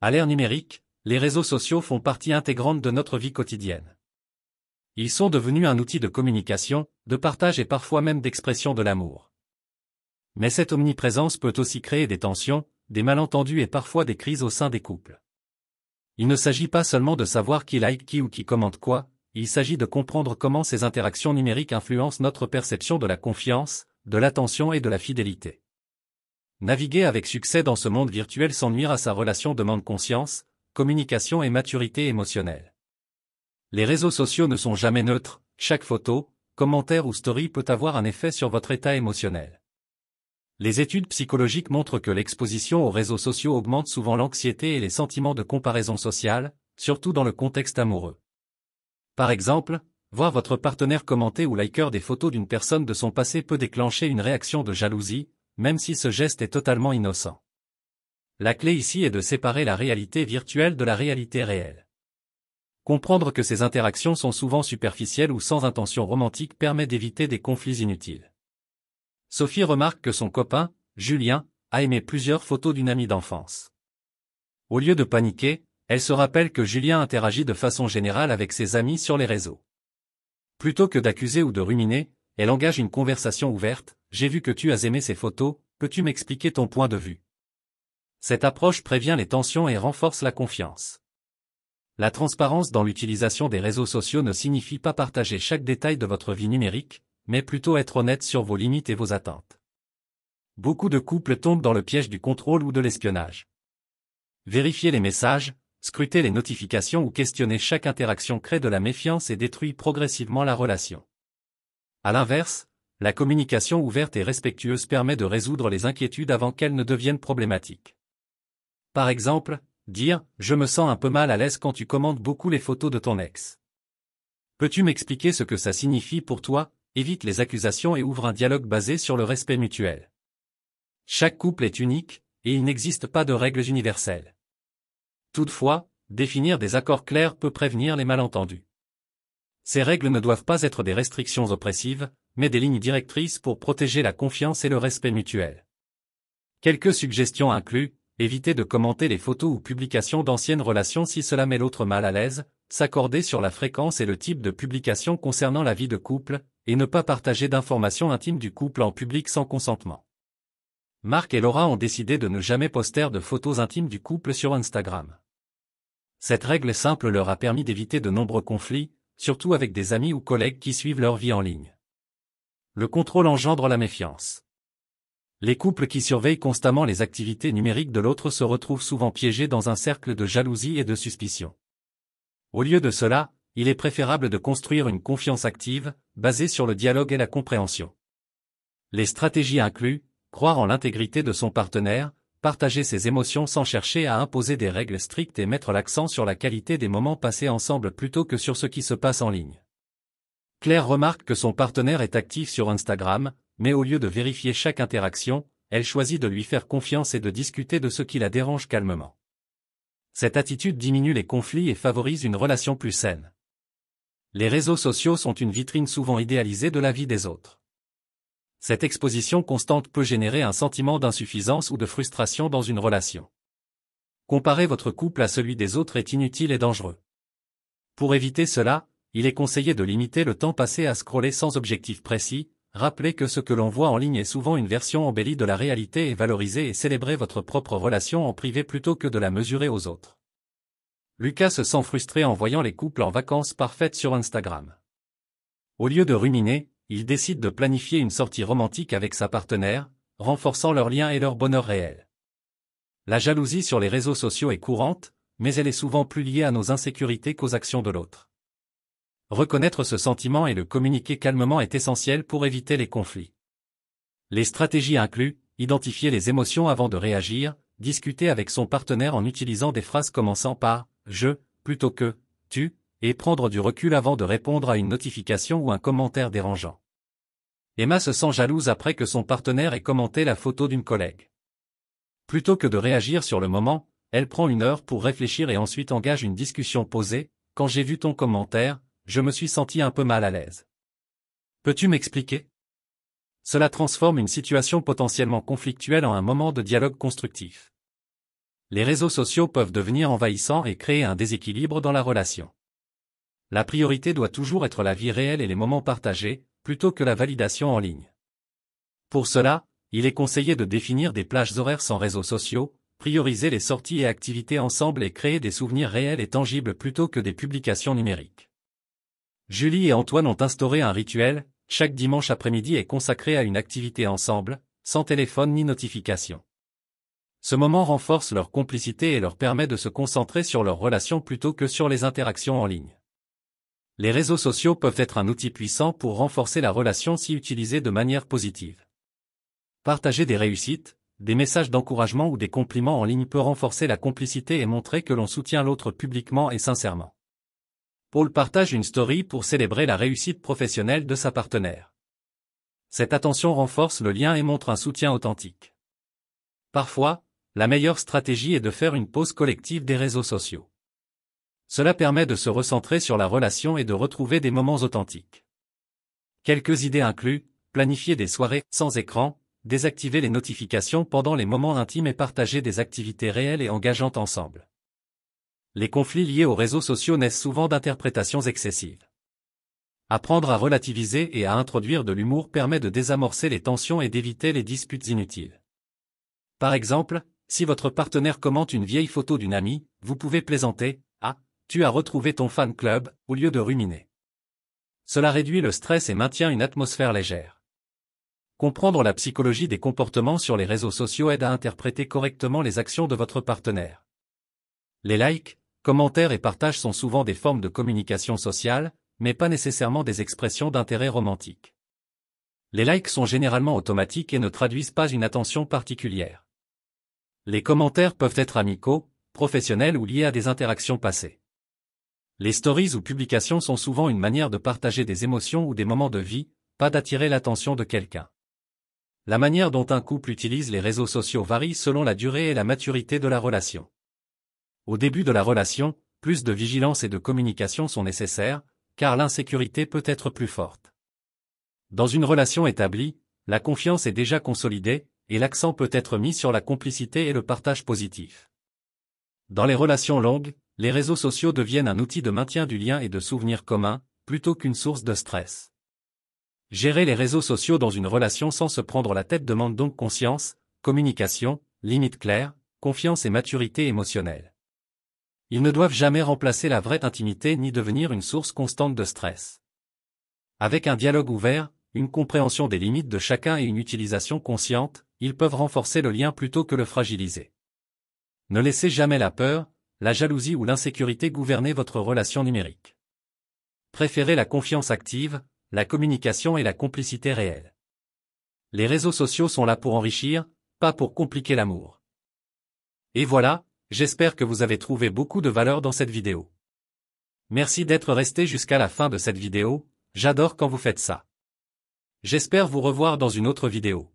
À l'ère numérique, les réseaux sociaux font partie intégrante de notre vie quotidienne. Ils sont devenus un outil de communication, de partage et parfois même d'expression de l'amour. Mais cette omniprésence peut aussi créer des tensions, des malentendus et parfois des crises au sein des couples. Il ne s'agit pas seulement de savoir qui like qui ou qui commente quoi, il s'agit de comprendre comment ces interactions numériques influencent notre perception de la confiance, de l'attention et de la fidélité. Naviguer avec succès dans ce monde virtuel sans nuire à sa relation demande conscience, communication et maturité émotionnelle. Les réseaux sociaux ne sont jamais neutres, chaque photo, commentaire ou story peut avoir un effet sur votre état émotionnel. Les études psychologiques montrent que l'exposition aux réseaux sociaux augmente souvent l'anxiété et les sentiments de comparaison sociale, surtout dans le contexte amoureux. Par exemple, voir votre partenaire commenter ou liker des photos d'une personne de son passé peut déclencher une réaction de jalousie, même si ce geste est totalement innocent. La clé ici est de séparer la réalité virtuelle de la réalité réelle. Comprendre que ces interactions sont souvent superficielles ou sans intention romantique permet d'éviter des conflits inutiles. Sophie remarque que son copain, Julien, a aimé plusieurs photos d'une amie d'enfance. Au lieu de paniquer, elle se rappelle que Julien interagit de façon générale avec ses amis sur les réseaux. Plutôt que d'accuser ou de ruminer, elle engage une conversation ouverte. « J'ai vu que tu as aimé ces photos, peux-tu m'expliquer ton point de vue ?» Cette approche prévient les tensions et renforce la confiance. La transparence dans l'utilisation des réseaux sociaux ne signifie pas partager chaque détail de votre vie numérique, mais plutôt être honnête sur vos limites et vos attentes. Beaucoup de couples tombent dans le piège du contrôle ou de l'espionnage. Vérifier les messages, scruter les notifications ou questionner chaque interaction crée de la méfiance et détruit progressivement la relation. À l'inverse, la communication ouverte et respectueuse permet de résoudre les inquiétudes avant qu'elles ne deviennent problématiques. Par exemple, dire « Je me sens un peu mal à l'aise quand tu commentes beaucoup les photos de ton ex. Peux-tu m'expliquer ce que ça signifie pour toi ?» évite les accusations et ouvre un dialogue basé sur le respect mutuel. Chaque couple est unique, et il n'existe pas de règles universelles. Toutefois, définir des accords clairs peut prévenir les malentendus. Ces règles ne doivent pas être des restrictions oppressives, mais des lignes directrices pour protéger la confiance et le respect mutuel. Quelques suggestions incluent: éviter de commenter les photos ou publications d'anciennes relations si cela met l'autre mal à l'aise, s'accorder sur la fréquence et le type de publication concernant la vie de couple, et ne pas partager d'informations intimes du couple en public sans consentement. Marc et Laura ont décidé de ne jamais poster de photos intimes du couple sur Instagram. Cette règle simple leur a permis d'éviter de nombreux conflits, surtout avec des amis ou collègues qui suivent leur vie en ligne. Le contrôle engendre la méfiance. Les couples qui surveillent constamment les activités numériques de l'autre se retrouvent souvent piégés dans un cercle de jalousie et de suspicion. Au lieu de cela, il est préférable de construire une confiance active, basée sur le dialogue et la compréhension. Les stratégies incluent: croire en l'intégrité de son partenaire, partager ses émotions sans chercher à imposer des règles strictes et mettre l'accent sur la qualité des moments passés ensemble plutôt que sur ce qui se passe en ligne. Claire remarque que son partenaire est actif sur Instagram, mais au lieu de vérifier chaque interaction, elle choisit de lui faire confiance et de discuter de ce qui la dérange calmement. Cette attitude diminue les conflits et favorise une relation plus saine. Les réseaux sociaux sont une vitrine souvent idéalisée de la vie des autres. Cette exposition constante peut générer un sentiment d'insuffisance ou de frustration dans une relation. Comparer votre couple à celui des autres est inutile et dangereux. Pour éviter cela, il est conseillé de limiter le temps passé à scroller sans objectif précis. Rappelez que ce que l'on voit en ligne est souvent une version embellie de la réalité et valorisez et célébrez votre propre relation en privé plutôt que de la mesurer aux autres. Lucas se sent frustré en voyant les couples en vacances parfaites sur Instagram. Au lieu de ruminer, il décide de planifier une sortie romantique avec sa partenaire, renforçant leur lien et leur bonheur réel. La jalousie sur les réseaux sociaux est courante, mais elle est souvent plus liée à nos insécurités qu'aux actions de l'autre. Reconnaître ce sentiment et le communiquer calmement est essentiel pour éviter les conflits. Les stratégies incluent: identifier les émotions avant de réagir, discuter avec son partenaire en utilisant des phrases commençant par « je » plutôt que « tu », et prendre du recul avant de répondre à une notification ou un commentaire dérangeant. Emma se sent jalouse après que son partenaire ait commenté la photo d'une collègue. Plutôt que de réagir sur le moment, elle prend une heure pour réfléchir et ensuite engage une discussion posée. « Quand j'ai vu ton commentaire, je me suis senti un peu mal à l'aise. Peux-tu m'expliquer ?» Cela transforme une situation potentiellement conflictuelle en un moment de dialogue constructif. Les réseaux sociaux peuvent devenir envahissants et créer un déséquilibre dans la relation. La priorité doit toujours être la vie réelle et les moments partagés, plutôt que la validation en ligne. Pour cela, il est conseillé de définir des plages horaires sans réseaux sociaux, prioriser les sorties et activités ensemble et créer des souvenirs réels et tangibles plutôt que des publications numériques. Julie et Antoine ont instauré un rituel, chaque dimanche après-midi est consacré à une activité ensemble, sans téléphone ni notification. Ce moment renforce leur complicité et leur permet de se concentrer sur leur relation plutôt que sur les interactions en ligne. Les réseaux sociaux peuvent être un outil puissant pour renforcer la relation si utilisés de manière positive. Partager des réussites, des messages d'encouragement ou des compliments en ligne peut renforcer la complicité et montrer que l'on soutient l'autre publiquement et sincèrement. Paul partage une story pour célébrer la réussite professionnelle de sa partenaire. Cette attention renforce le lien et montre un soutien authentique. Parfois, la meilleure stratégie est de faire une pause collective des réseaux sociaux. Cela permet de se recentrer sur la relation et de retrouver des moments authentiques. Quelques idées incluent, planifier des soirées sans écran, désactiver les notifications pendant les moments intimes et partager des activités réelles et engageantes ensemble. Les conflits liés aux réseaux sociaux naissent souvent d'interprétations excessives. Apprendre à relativiser et à introduire de l'humour permet de désamorcer les tensions et d'éviter les disputes inutiles. Par exemple, si votre partenaire commente une vieille photo d'une amie, vous pouvez plaisanter « Ah, tu as retrouvé ton fan club » au lieu de ruminer. Cela réduit le stress et maintient une atmosphère légère. Comprendre la psychologie des comportements sur les réseaux sociaux aide à interpréter correctement les actions de votre partenaire. Les likes, commentaires et partages sont souvent des formes de communication sociale, mais pas nécessairement des expressions d'intérêt romantique. Les likes sont généralement automatiques et ne traduisent pas une attention particulière. Les commentaires peuvent être amicaux, professionnels ou liés à des interactions passées. Les stories ou publications sont souvent une manière de partager des émotions ou des moments de vie, pas d'attirer l'attention de quelqu'un. La manière dont un couple utilise les réseaux sociaux varie selon la durée et la maturité de la relation. Au début de la relation, plus de vigilance et de communication sont nécessaires, car l'insécurité peut être plus forte. Dans une relation établie, la confiance est déjà consolidée, et l'accent peut être mis sur la complicité et le partage positif. Dans les relations longues, les réseaux sociaux deviennent un outil de maintien du lien et de souvenirs communs, plutôt qu'une source de stress. Gérer les réseaux sociaux dans une relation sans se prendre la tête demande donc conscience, communication, limites claires, confiance et maturité émotionnelle. Ils ne doivent jamais remplacer la vraie intimité ni devenir une source constante de stress. Avec un dialogue ouvert, une compréhension des limites de chacun et une utilisation consciente, ils peuvent renforcer le lien plutôt que le fragiliser. Ne laissez jamais la peur, la jalousie ou l'insécurité gouverner votre relation numérique. Préférez la confiance active, la communication et la complicité réelle. Les réseaux sociaux sont là pour enrichir, pas pour compliquer l'amour. Et voilà, j'espère que vous avez trouvé beaucoup de valeur dans cette vidéo. Merci d'être resté jusqu'à la fin de cette vidéo, j'adore quand vous faites ça. J'espère vous revoir dans une autre vidéo.